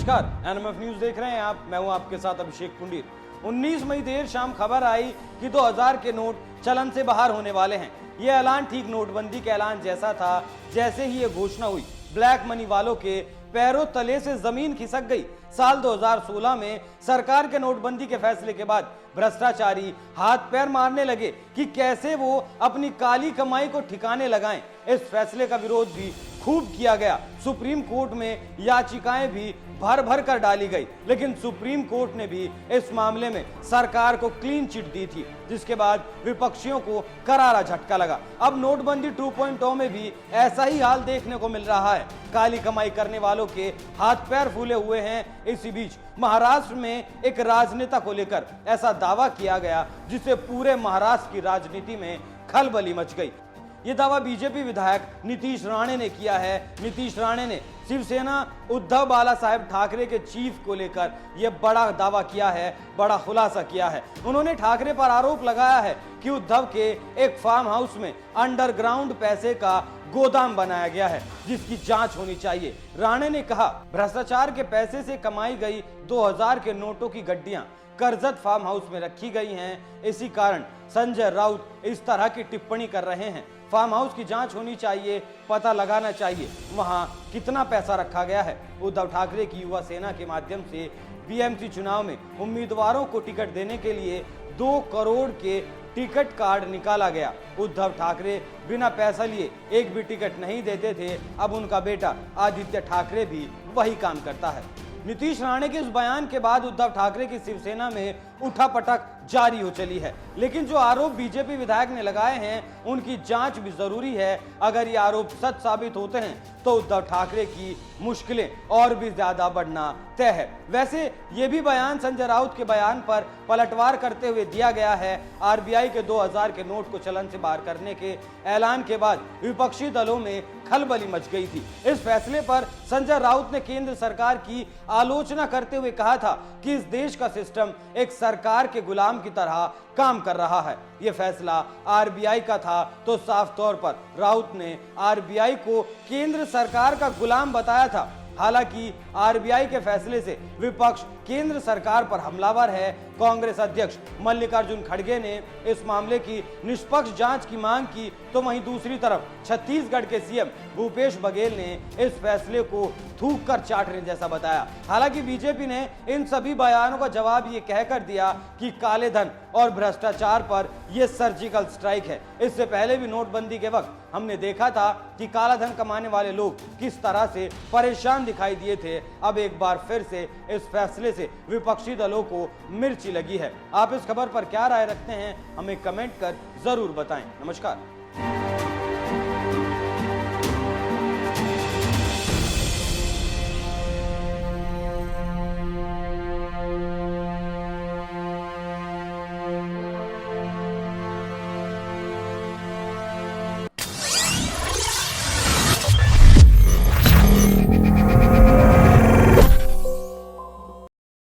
नमस्कार, NMF news देख रहे हैं आप। मैं हूं आपके साथ अभिषेक पुंडीर। 19 मई देर शाम खबर आई कि 2000 के नोट चलन से बाहर होने वाले हैं। यह ऐलान ठीक नोटबंदी के ऐलान जैसा था। जैसे ही यह घोषणा हुई, ब्लैक मनी वालों के पैरों तले से जमीन खिसक गई। साल 2016 में सरकार के नोटबंदी के फैसले के बाद भ्रष्टाचारी हाथ पैर मारने लगे कि कैसे वो अपनी काली कमाई को ठिकाने लगाएं। इस फैसले का विरोध भी खूब किया गया। सुप्रीम कोर्ट में याचिकाएं भी भर भर कर डाली गई, लेकिन सुप्रीम कोर्ट ने भी इस मामले में सरकार को क्लीन चिट दी थी, जिसके बाद विपक्षियों को करारा झटका लगा। अब नोटबंदी 2.0 में भी ऐसा ही हाल देखने को मिल रहा है। काली कमाई करने वालों के हाथ पैर फूले हुए हैं। इसी बीच महाराष्ट्र में एक राजनेता को लेकर ऐसा दावा किया गया जिससे पूरे महाराष्ट्र की राजनीति में खलबली मच गई। ये दावा बीजेपी विधायक नीतीश राणे ने किया है। नीतीश राणे ने शिवसेना उद्धव बाला साहेब ठाकरे के चीफ को लेकर यह बड़ा दावा किया है, बड़ा खुलासा किया है। उन्होंने ठाकरे पर आरोप लगाया है कि उद्धव के एक फार्म हाउस में अंडरग्राउंड पैसे का गोदाम बनाया गया है, जिसकी जांच होनी चाहिए। राणे ने कहा, भ्रष्टाचार के पैसे से कमाई गई 2000 के नोटों की गड्डियां करजत फार्म हाउस में रखी गई हैं। इसी कारण संजय राउत इस तरह की टिप्पणी कर रहे हैं। फार्म हाउस की जांच होनी चाहिए, पता लगाना चाहिए वहां कितना पैसा रखा गया है। उद्धव ठाकरे की युवा सेना के माध्यम से बीएमसी चुनाव में उम्मीदवारों को टिकट देने के लिए 2 करोड़ के टिकट कार्ड निकाला गया। उद्धव ठाकरे बिना पैसा लिए एक भी टिकट नहीं देते थे। अब उनका बेटा आदित्य ठाकरे भी वही काम करता है। नीतीश राणे के इस बयान के बाद उद्धव ठाकरे की शिवसेना में उठापटक जारी हो चली है। लेकिन जो आरोप बीजेपी विधायक ने लगाए हैं उनकी जांच भी जरूरी है। अगर ये आरोप सच साबित होते हैं तो उद्धव ठाकरे की मुश्किलें और भी ज्यादा बढ़ना तय है। वैसे ये भी बयान संजय राउत के बयान पर पलटवार करते हुए दिया गया है। आरबीआई के 2000 के नोट को चलन से बाहर करने के ऐलान के बाद विपक्षी दलों में खलबली मच गई थी। इस फैसले पर संजय राउत ने केंद्र सरकार की आलोचना करते हुए कहा था कि इस देश का सिस्टम एक सरकार के गुलाम की तरह काम कर रहा है। यह फैसला आरबीआई का था तो साफ तौर पर राउत ने आरबीआई को केंद्र सरकार का गुलाम बताया था। हालांकि आरबीआई के फैसले से विपक्ष केंद्र सरकार पर हमलावर है। कांग्रेस अध्यक्ष मल्लिकार्जुन खड़गे ने इस मामले की निष्पक्ष जांच की मांग की, तो वहीं दूसरी तरफ छत्तीसगढ़ के सीएम भूपेश बघेल ने इस फैसले को थूक कर चाटने जैसा बताया। हालांकि बीजेपी ने इन सभी बयानों का जवाब ये कहकर दिया कि काले धन और भ्रष्टाचार पर यह सर्जिकल स्ट्राइक है। इससे पहले भी नोटबंदी के वक्त हमने देखा था कि काला धन कमाने वाले लोग किस तरह से परेशान दिखाई दिए थे। अब एक बार फिर से इस फैसले से विपक्षी दलों को मिर्ची लगी है। आप इस खबर पर क्या राय रखते हैं, हमें कमेंट कर जरूर बताएं। नमस्कार।